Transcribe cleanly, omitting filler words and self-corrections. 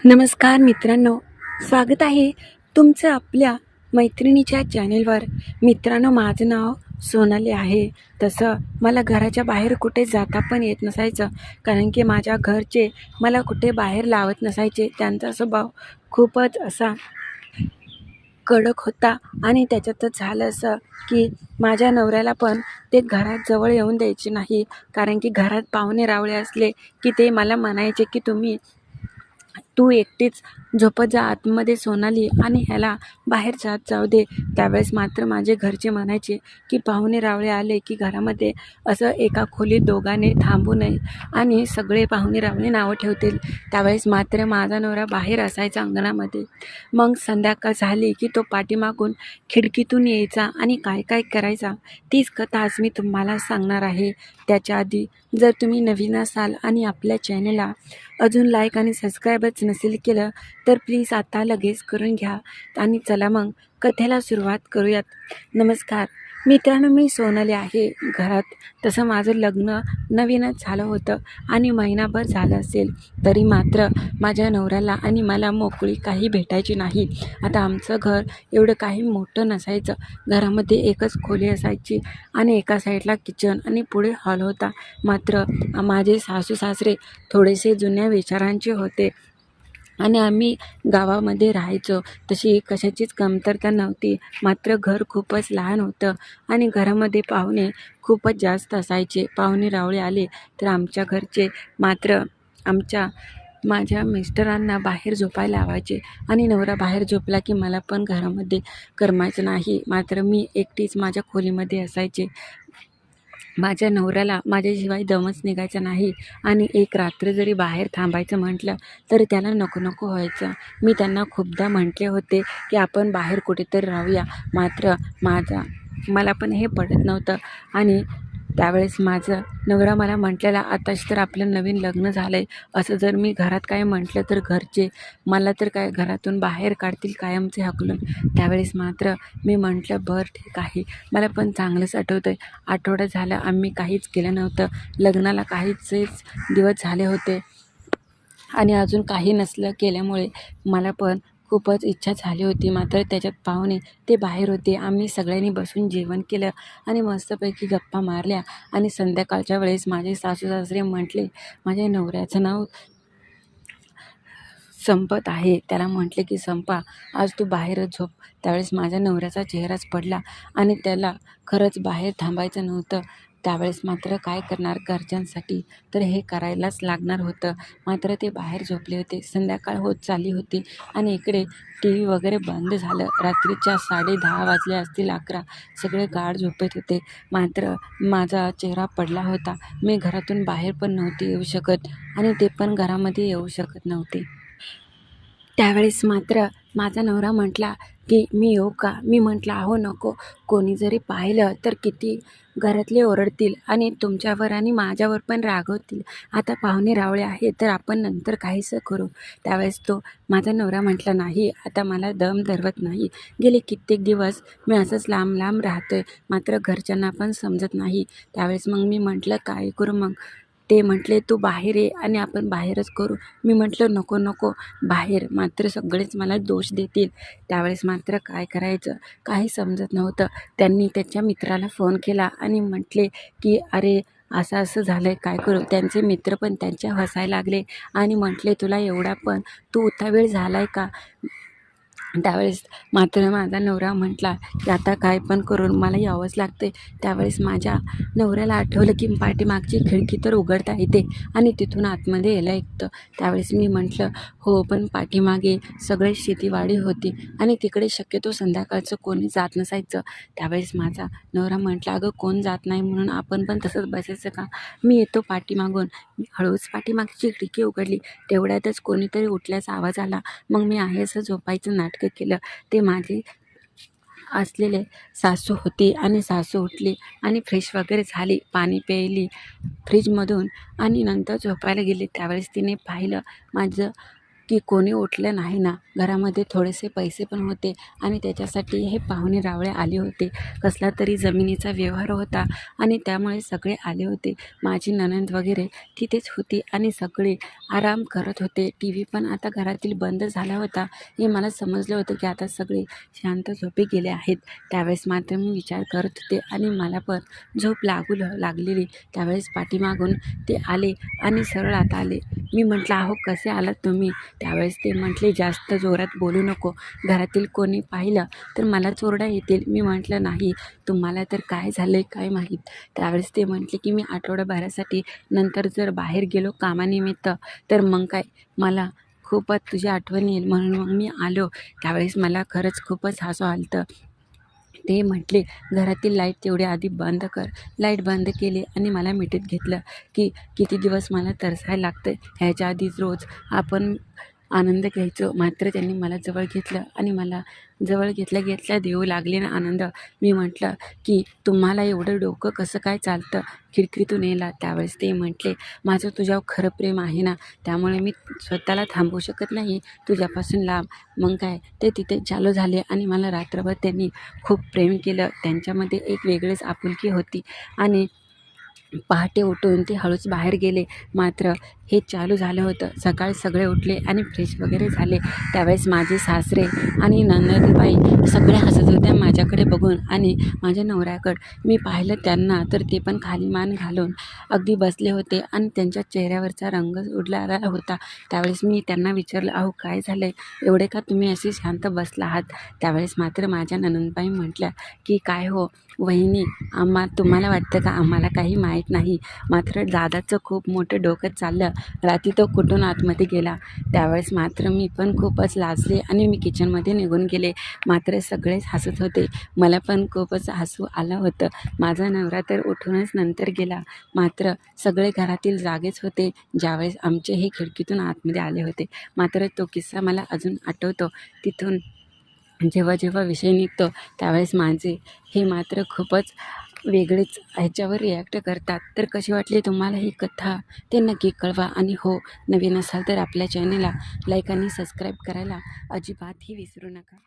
नमस्कार मित्रांनो, स्वागत आहे तुमचं आपल्या मैत्रिणीच्या चॅनेलवर. मित्रांनो, माझं नाव सोनाली आहे. तसं मला घराच्या बाहेर कुठे जाता पण येत नसायचं, कारण की माझ्या घरचे मला कुठे बाहेर लावत नसायचे. त्यांचा स्वभाव खूपच असा कडक होता आणि त्याच्यातच झालं असं की माझ्या नवऱ्याला पण ते घरात जवळ येऊन द्यायचे नाही, कारण की घरात पाहुणे रावळे असले की ते मला म्हणायचे की तू एकटीच झोपत जा आतमध्ये सोनाली आणि ह्याला बाहेर जात जाऊ दे. त्यावेळेस मात्र माझे घरचे म्हणायचे की पाहुणे रावळे आले की घरामध्ये असं एका खोलीत दोघांनी थांबू नये आणि सगळे पाहुणे रावळे नावं ठेवतील. त्यावेळेस मात्र माझा नवरा बाहेर असायचा अंगणामध्ये. मग संध्याकाळ झाली की तो पाठीमागून खिडकीतून यायचा आणि काय काय करायचा तीच कथा आज मी तुम्हाला सांगणार आहे. त्याच्या आधी जर तुम्ही नवीन असाल आणि आपल्या चॅनलला अजून लाईक आणि सबस्क्राईबच नसेल केलं तर प्लीज आता लगेच करून घ्या. आणि चला मग कथेला सुरुवात करूयात. नमस्कार मित्रांनो, मी सोनाली आहे घरात. तसं माझं लग्न नवीनच झालं होतं आणि महिनाभर झालं असेल, तरी मात्र माझ्या नवऱ्याला आणि मला मोकळी काही भेटायची नाही. आता आमचं घर एवढं काही मोठं नसायचं. घरामध्ये एकच खोली असायची आणि एका साईडला किचन आणि पुढे हॉल होता. मात्र माझे सासू सासरे थोडेसे जुन्या विचारांचे होते आणि आम्ही गावामध्ये राहायचो. तशी कशाचीच कमतरता नव्हती. मात्र घर खूपच लहान होतं आणि घरामध्ये पाहुणे खूपच जास्त असायचे. पाहुणे रावळे आले तर आमच्या घरचे मात्र माझ्या मिस्टरांना बाहेर झोपायला लावायचे आणि नवरा बाहेर झोपला की मला पण घरामध्ये करमायचं नाही. मात्र मी एकटीच माझ्या खोलीमध्ये असायचे. माझ्या नवऱ्याला माझ्याशिवाय दमच निघायचा नाही आणि एक रात्र जरी बाहेर थांबायचं म्हटलं तरी त्याला नको नको व्हायचं. मी त्यांना खूपदा म्हटले होते की आपण बाहेर कुठेतरी राहूया, मात्र मला पण हे पडत नव्हतं. आणि त्यावेळेस माझं नवरा मला म्हटलेला, आताच तर आपलं नवीन लग्न झालं आहे, असं जर मी घरात काय म्हटलं तर घरचे मला तर काय घरातून बाहेर काढतील कायमचे हाकलून. त्यावेळेस मात्र मी म्हटलं बरं ठीक आहे. मला पण चांगलंच आठवतं आहे, आठवडा झाला आम्ही काहीच केलं नव्हतं. लग्नाला काहीच दिवस झाले होते आणि अजून काही नसलं केल्यामुळे मला पण खूपच इच्छा झाली होती. मात्र त्याच्यात पाहुणे ते बाहेर होते. आम्ही सगळ्यांनी बसून जेवण केलं आणि मस्तपैकी गप्पा मारल्या. आणि संध्याकाळच्या वेळेस माझे सासू सासरे म्हटले, माझ्या नवऱ्याचं नाव संपत आहे, त्याला म्हटले की संपा, आज तू बाहेरच झोप. त्यावेळेस माझ्या नवऱ्याचा चेहराच पडला आणि त्याला खरंच बाहेर थांबायचं नव्हतं. त्यावेळेस मात्र काय करणार, घरच्यांसाठी तर हे करायलाच लागणार होतं. मात्र ते बाहेर झोपले होते. संध्याकाळ होत चालली होती आणि इकडे टी व्ही वगैरे बंद झालं. रात्रीच्या 10:30 वाजले असतील, 11. सगळे गाढ झोपेत होते. मात्र माझा चेहरा पडला होता. मी घरातून बाहेर पण नव्हती येऊ शकत आणि ते पण घरामध्ये येऊ शकत नव्हते. त्यावेळेस मात्र माझा नवरा म्हटला की मी येऊ का? मी म्हटलं, अहो नको, कोणी जरी पाहिलं तर किती घरातले ओरडतील आणि तुमच्यावर आणि माझ्यावर पण रागवतील. आता पाहुणे रावळे आहेत तर आपण नंतर काहीसं करू. त्यावेळेस माझा नवरा म्हटला, नाही, आता मला दम धरवत नाही. गेले कित्येक दिवस मी असंच लांब लांब राहतोय, मात्र घरच्यांना पण समजत नाही. त्यावेळेस मग मी म्हटलं, काय करू मग? ते म्हटले, तू बाहेर ये आणि आपण बाहेरच करू. मी म्हटलं, नको नको बाहेर. मात्र सगळेच मला दोष देतील. त्यावेळेस मात्र काय करायचं काही समजत नव्हतं. त्यांनी त्याच्या मित्राला फोन केला आणि म्हटले की अरे असं असं झालं आहे, काय करू? त्यांचे मित्र पण त्यांच्या हसायला लागले आणि म्हटले, तुला एवढा पण तू उतावीळ झाला आहे का? त्यावेळेस मात्र माझा नवरा म्हटला की आता काय पण करून मला यावंच लागते. त्यावेळेस माझ्या नवऱ्याला आठवलं की पाठीमागची खिडकी तर उघडता येते आणि तिथून आतमध्ये यायला ऐकतं. त्यावेळेस मी म्हटलं, हो, पण पाठीमागे सगळे शेतीवाडी होती आणि तिकडे शक्यतो संध्याकाळचं कोणी जात नसायचं. त्यावेळेस माझा नवरा म्हटला, अगं कोण जात नाही म्हणून आपण पण तसंच बसायचं का? मी येतो पाठीमागून. हळूच पाठीमागची खिडकी उघडली. तेवढ्यातच कोणीतरी उठल्याचा आवाज आला. मग मी आहे असं झोपायचं नाटकं केलं. ते माझे असलेले सासू होती आणि सासू उठली आणि फ्रेश वगैरे झाली, पाणी प्यायली फ्रीजमधून आणि नंतर झोपायला गेली. त्यावेळेस तिने पाहिलं माझं की कोणी उठलं नाही ना. घरामध्ये थोडेसे पैसे पण होते आणि त्याच्यासाठी हे पाहुणे रावळे आले होते. कसला तरी जमिनीचा व्यवहार होता आणि त्यामुळे सगळे आले होते. माझी नणंद वगैरे तिथेच होती आणि सगळे आराम करत होते. टी व्ही पण आता घरातील बंद झाला होता. हे मला समजलं होतं की आता सगळे शांत झोपी गेले आहेत. त्यावेळेस मात्र मी विचार करत होते आणि मला पण झोप लागलेली. त्यावेळेस पाठीमागून ते आले आणि सरळ आत आले. मी म्हटलं, अहो कसे आलात तुम्ही? त्यावेळेस ते म्हटले, जास्त जोरात बोलू नको, घरातील कोणी पाहिलं तर मला चोरडा येतील. मी म्हटलं, नाही, तुम्हाला तर काय झालं काय माहीत. त्यावेळेस ते म्हटले की मी आठवड्याभरासाठी नंतर जर बाहेर गेलो कामानिमित्त तर मग काय मला खूपच तुझी आठवण येईल म्हणून मग मी आलो. त्यावेळेस मला खरंच खूपच हसू आलं. ते म्हटले, घरातील लाईट तेवढी आधी बंद कर. लाईट बंद केली आणि मला मिठीत घेतलं की किती दिवस मला तरसायला लागतं. ह्याच्या आधीच रोज आपण आनंद घ्यायचो. मात्र त्यांनी मला जवळ घेतलं आणि मला जवळ घेतल्या देऊ लागले ना आनंद. मी म्हटलं की तुम्हाला एवढं डोकं कसं काय चालतं, खिडकीतून येला. त्यावेळेस ते म्हटले, माझं तुझ्यावर खरं प्रेम आहे ना, त्यामुळे मी स्वतःला थांबवू शकत नाही तुझ्यापासून लांब. मग काय ते तिथे चालू झाले आणि मला रात्रभर त्यांनी खूप प्रेम केलं. त्यांच्यामध्ये एक वेगळीच आपुलकी होती आणि पहाटे उठून ते हळूच बाहेर गेले. मात्र हे चालू झालं होतं. सकाळी सगळे उठले आणि फ्रेश वगैरे झाले. त्यावेळेस माझे सासरे आणि नंदबाई सगळे हसत होत्या माझ्याकडे बघून आणि माझ्या नवऱ्याकडं. मी पाहिलं त्यांना तर ते पण खाली मान घालून अगदी बसले होते आणि त्यांच्या चेहऱ्यावरचा रंग उडलेला होता. त्यावेळेस मी त्यांना विचारलं, अहो काय झालं आहे, एवढे का तुम्ही असे शांत बसला आहात? त्यावेळेस मात्र माझ्या नणंदबाई म्हटल्या की काय हो वहिनी, तुम्हाला वाटतं का आम्हाला काही माहीत नाही? मात्र दादाचं खूप मोठं डोकं चाललं. रात्री तो कुठून आतमध्ये गेला. त्यावेळेस मात्र मी पण खूपच लाजले आणि मी किचनमध्ये निघून गेले. मात्र सगळेच हसत होते. मला पण खूपच हसू आलं होतं. माझा नवरा तर उठूनच नंतर गेला. मात्र सगळे घरातील जागेच होते ज्यावेळेस आमचे हे खिडकीतून आतमध्ये आले होते. मात्र तो किस्सा मला अजून आठवतो. तिथून जेव्हा जेव्हा विषय निघतो त्यावेळेस माझे हे मात्र खूपच वेगळेच ह्याच्यावर रिॲक्ट करतात. तर कशी वाटली तुम्हाला ही कथा ते नक्की कळवा आणि हो, नवीन असाल तर आपल्या चॅनलला लाईक आणि सबस्क्राईब करायला अजिबातही विसरू नका.